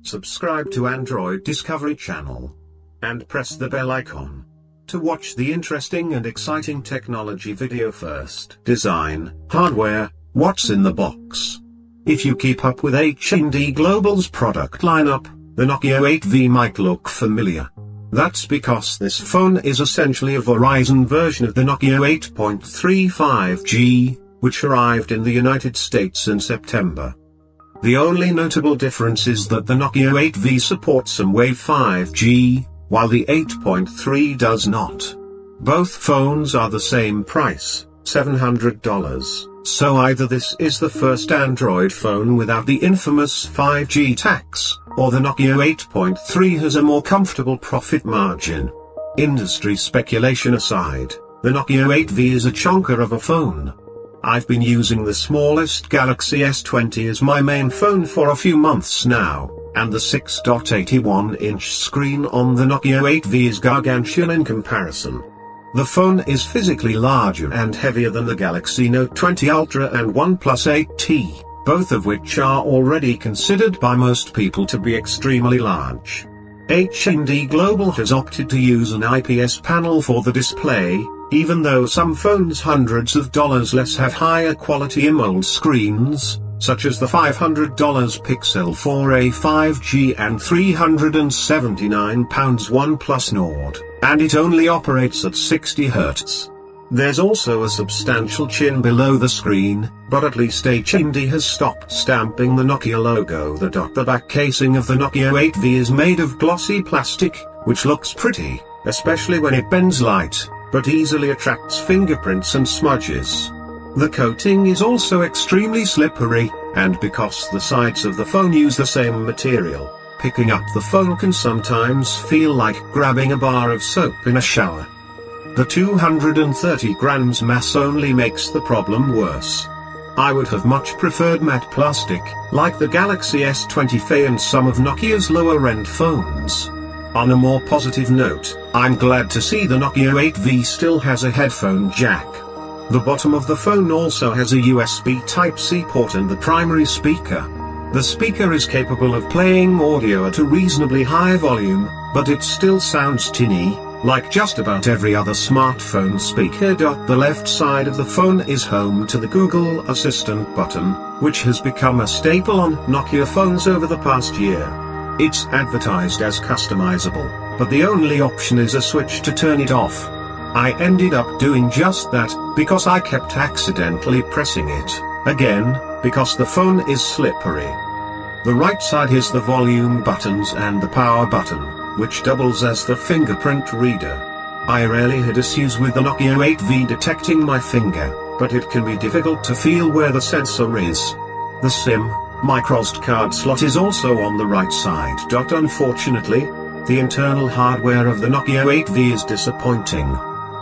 Subscribe to Android Discovery channel. And press the bell icon to watch the interesting and exciting technology video first. Design, hardware, what's in the box. If you keep up with H&D Global's product lineup, the Nokia 8V might look familiar. That's because this phone is essentially a Verizon version of the Nokia 8.35G, which arrived in the United States in September. The only notable difference is that the Nokia 8V supports some Wave 5G, while the 8.3 does not. Both phones are the same price, $700, so either this is the first Android phone without the infamous 5G tax, or the Nokia 8.3 has a more comfortable profit margin. Industry speculation aside, the Nokia 8V is a chonker of a phone. I've been using the smallest Galaxy S20 as my main phone for a few months now, and the 6.81-inch screen on the Nokia 8V is gargantuan in comparison. The phone is physically larger and heavier than the Galaxy Note 20 Ultra and OnePlus 8T, both of which are already considered by most people to be extremely large. H&D Global has opted to use an IPS panel for the display, even though some phones hundreds of dollars less have higher quality AMOLED screens, such as the $500 Pixel 4a 5G and £379 OnePlus Nord, and it only operates at 60 Hz. There's also a substantial chin below the screen, but at least H&D has stopped stamping the Nokia logo. The back casing of the Nokia 8V is made of glossy plastic, which looks pretty, especially when it bends light, but easily attracts fingerprints and smudges. The coating is also extremely slippery, and because the sides of the phone use the same material, picking up the phone can sometimes feel like grabbing a bar of soap in a shower. The 230 grams mass only makes the problem worse. I would have much preferred matte plastic, like the Galaxy S20 FE and some of Nokia's lower-end phones. On a more positive note, I'm glad to see the Nokia 8V still has a headphone jack. The bottom of the phone also has a USB Type-C port and the primary speaker. The speaker is capable of playing audio at a reasonably high volume, but it still sounds tinny, like just about every other smartphone speaker. The left side of the phone is home to the Google Assistant button, which has become a staple on Nokia phones over the past year. It's advertised as customizable, but the only option is a switch to turn it off. I ended up doing just that, because I kept accidentally pressing it, again, because the phone is slippery. The right side is the volume buttons and the power button, which doubles as the fingerprint reader. I rarely had issues with the Nokia 8V detecting my finger, but it can be difficult to feel where the sensor is. The SIM, microSD card slot is also on the right side. Unfortunately, the internal hardware of the Nokia 8V is disappointing.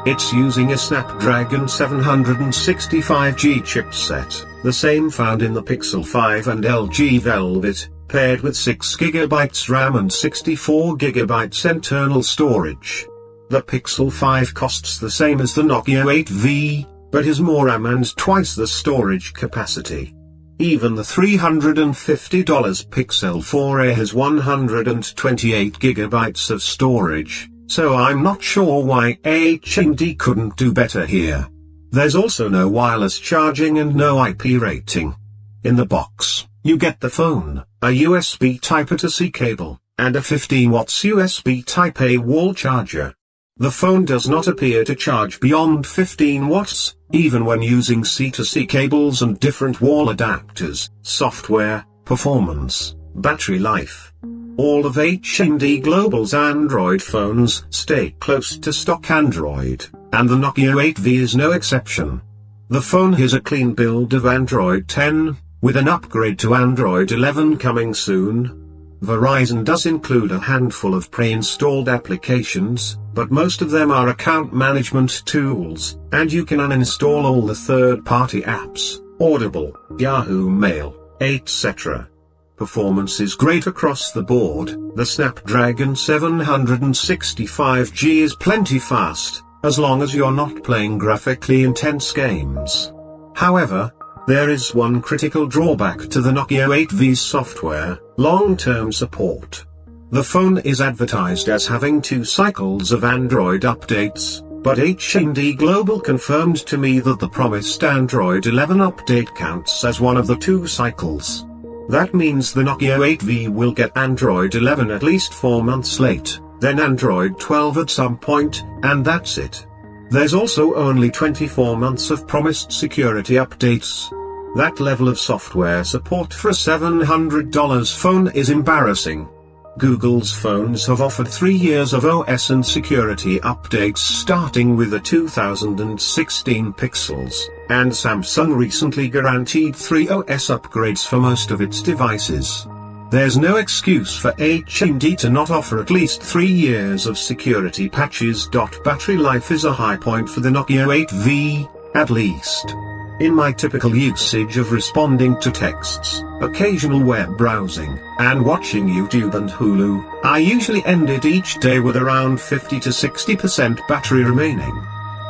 It's using a Snapdragon 765G chipset, the same found in the Pixel 5 and LG Velvet, paired with 6GB RAM and 64GB internal storage. The Pixel 5 costs the same as the Nokia 8V, but has more RAM and twice the storage capacity. Even the $350 Pixel 4a has 128GB of storage, so I'm not sure why H&D couldn't do better here. There's also no wireless charging and no IP rating. In the box, you get the phone, a USB Type-A to C cable, and a 15 watts USB Type-A wall charger. The phone does not appear to charge beyond 15 watts, even when using C-to-C cables and different wall adapters. Software, performance, battery life. All of H&D Global's Android phones stay close to stock Android, and the Nokia 8V is no exception. The phone has a clean build of Android 10, with an upgrade to Android 11 coming soon. Verizon does include a handful of pre-installed applications, but most of them are account management tools, and you can uninstall all the third-party apps, Audible, Yahoo Mail, etc. Performance is great across the board. The Snapdragon 765G is plenty fast, as long as you're not playing graphically intense games. However, There is one critical drawback to the Nokia 8V's software: long-term support. The phone is advertised as having 2 cycles of Android updates, but H&D Global confirmed to me that the promised Android 11 update counts as one of the 2 cycles. That means the Nokia 8V will get Android 11 at least 4 months late, then Android 12 at some point, and that's it. There's also only 24 months of promised security updates. That level of software support for a $700 phone is embarrassing. Google's phones have offered 3 years of OS and security updates starting with the 2016 Pixels, and Samsung recently guaranteed 3 OS upgrades for most of its devices. There's no excuse for H&D to not offer at least 3 years of security patches. Battery life is a high point for the Nokia 8V, at least. In my typical usage of responding to texts, occasional web browsing, and watching YouTube and Hulu, I usually end it each day with around 50 to 60% battery remaining.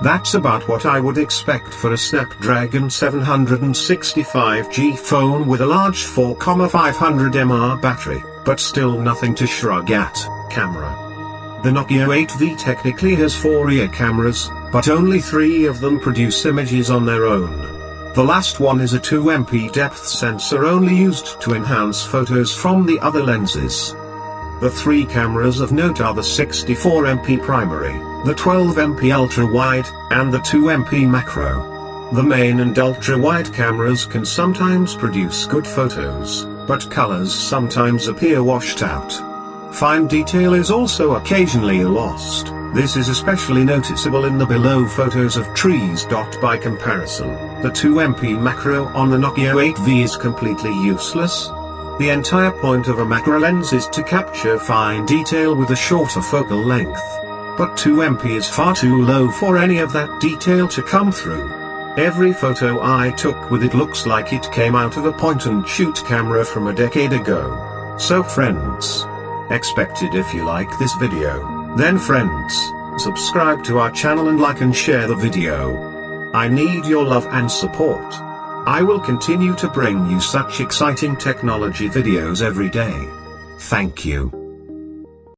That's about what I would expect for a Snapdragon 765G phone with a large 4,500 mAh battery, but still nothing to shrug at. Camera. The Nokia 8V technically has 4 rear cameras, but only 3 of them produce images on their own. The last one is a 2MP depth sensor only used to enhance photos from the other lenses. The 3 cameras of note are the 64MP primary, the 12MP ultra-wide, and the 2MP macro. The main and ultra-wide cameras can sometimes produce good photos, but colors sometimes appear washed out. Fine detail is also occasionally lost. This is especially noticeable in the below photos of trees. By comparison, the 2MP macro on the Nokia 8V is completely useless. The entire point of a macro lens is to capture fine detail with a shorter focal length. But 2MP is far too low for any of that detail to come through. Every photo I took with it looks like it came out of a point-and-shoot camera from a decade ago. So friends, expected if you like this video. Then friends, subscribe to our channel and like and share the video. I need your love and support. I will continue to bring you such exciting technology videos every day. Thank you.